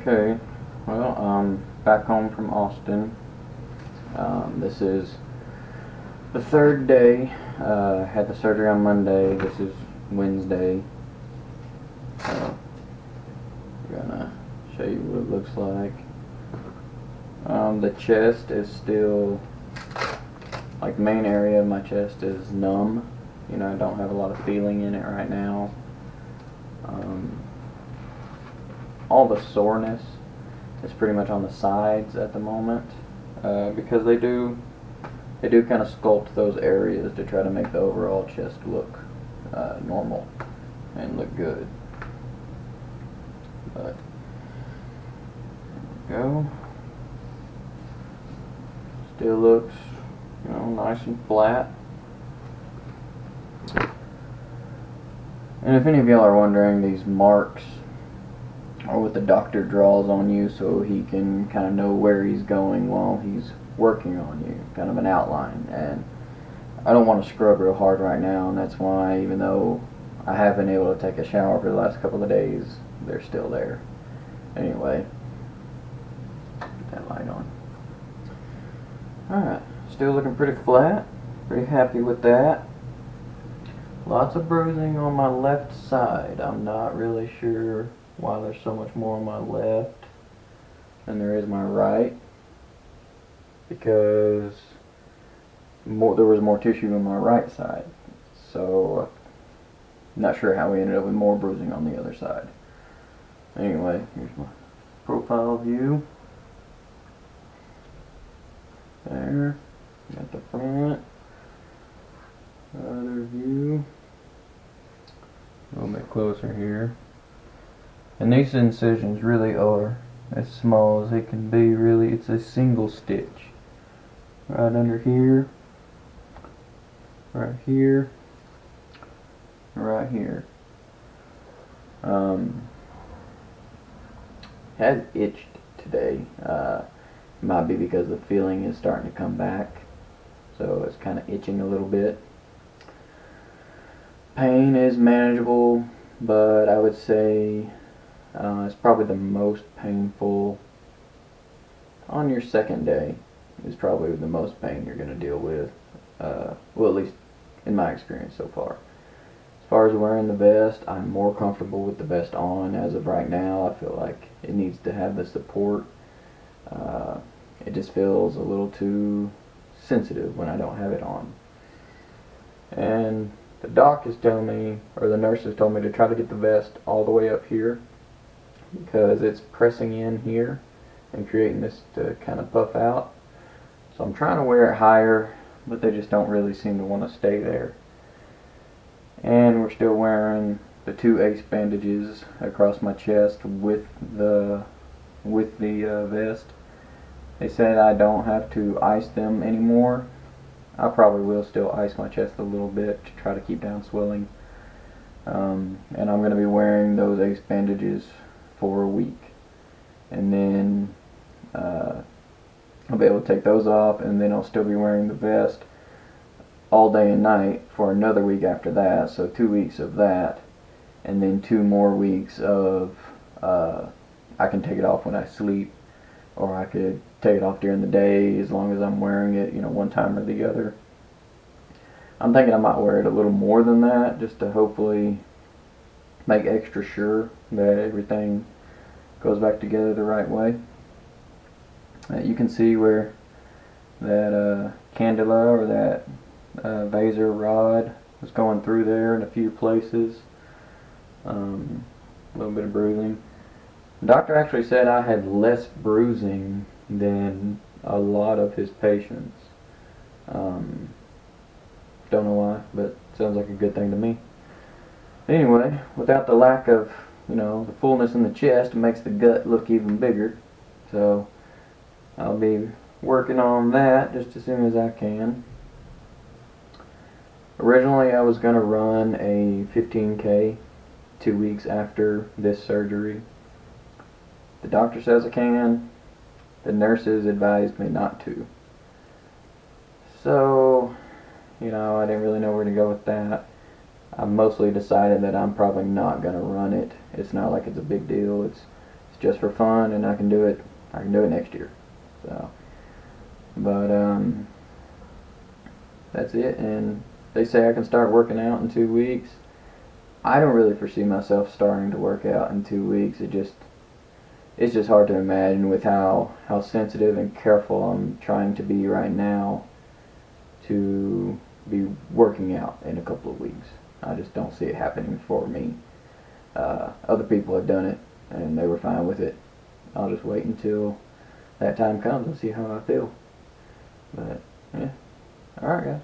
Okay, well, back home from Austin. This is the third day. Had the surgery on Monday. This is Wednesday. I'm gonna show you what it looks like. The chest is still, like, the main area of my chest is numb. You know, I don't have a lot of feeling in it right now. All the soreness is pretty much on the sides at the moment, because they do kind of sculpt those areas to try to make the overall chest look normal and look good. But there we go. Still looks, nice and flat. And if any of y'all are wondering, these marks are what the doctor draws on you so he can kind of know where he's going while he's working on you, kind of an outline. And I don't want to scrub real hard right now, and that's why, even though I have been able to take a shower for the last couple of days, they're still there. Anyway, put that light on. Alright, still looking pretty flat. Pretty happy with that. Lots of bruising on my left side. I'm not really sure why there's so much more on my left than there is my right, because there was more tissue on my right side. So not sure how we ended up with more bruising on the other side. Anyway, here's my profile view. There, got the front, other view, a little bit closer here. And these incisions really are as small as they can be. Really, it's a single stitch right under here, right here, right here. Had itched today. Might be because the feeling is starting to come back, so it's kind of itching a little bit. Pain is manageable, but I would say it's probably the most painful on your second day. Is probably the most pain you're going to deal with, well, at least in my experience so far. As far as wearing the vest, I'm more comfortable with the vest on as of right now. I feel like it needs to have the support. It just feels a little too sensitive when I don't have it on. And the doc is telling me, or the nurse has told me, to try to get the vest all the way up here, because it's pressing in here and creating this to kind of puff out. So I'm trying to wear it higher, but they just don't really seem to want to stay there. And we're still wearing the 2 ace bandages across my chest with the vest. They said I don't have to ice them anymore. I probably will still ice my chest a little bit to try to keep down swelling. And I'm going to be wearing those ace bandages for a week. And then I'll be able to take those off, and then I'll still be wearing the vest all day and night for another week after that. So 2 weeks of that, and then 2 more weeks of I can take it off when I sleep, or I could take it off during the day as long as I'm wearing it, one time or the other. I'm thinking I might wear it a little more than that, just to hopefully make extra sure that everything goes back together the right way. You can see where that cannula or that Vaser rod was going through there in a few places. A little bit of bruising. The doctor actually said I had less bruising than a lot of his patients. Don't know why, but sounds like a good thing to me. Anyway, without the lack of, the fullness in the chest, it makes the gut look even bigger. So I'll be working on that just as soon as I can. Originally, I was going to run a 15K 2 weeks after this surgery. The doctor says I can. The nurses advised me not to. So, I didn't really know where to go with that. I've mostly decided that I'm probably not going to run it. It's not like it's a big deal. It's just for fun, and I can do it. I can do it next year. So, but that's it. And they say I can start working out in 2 weeks. I don't really foresee myself starting to work out in 2 weeks. It's just hard to imagine with how sensitive and careful I'm trying to be right now to be working out in a couple of weeks. I just don't see it happening for me. Other people have done it and they were fine with it. I'll just wait until that time comes and see how I feel. But yeah, all right, guys.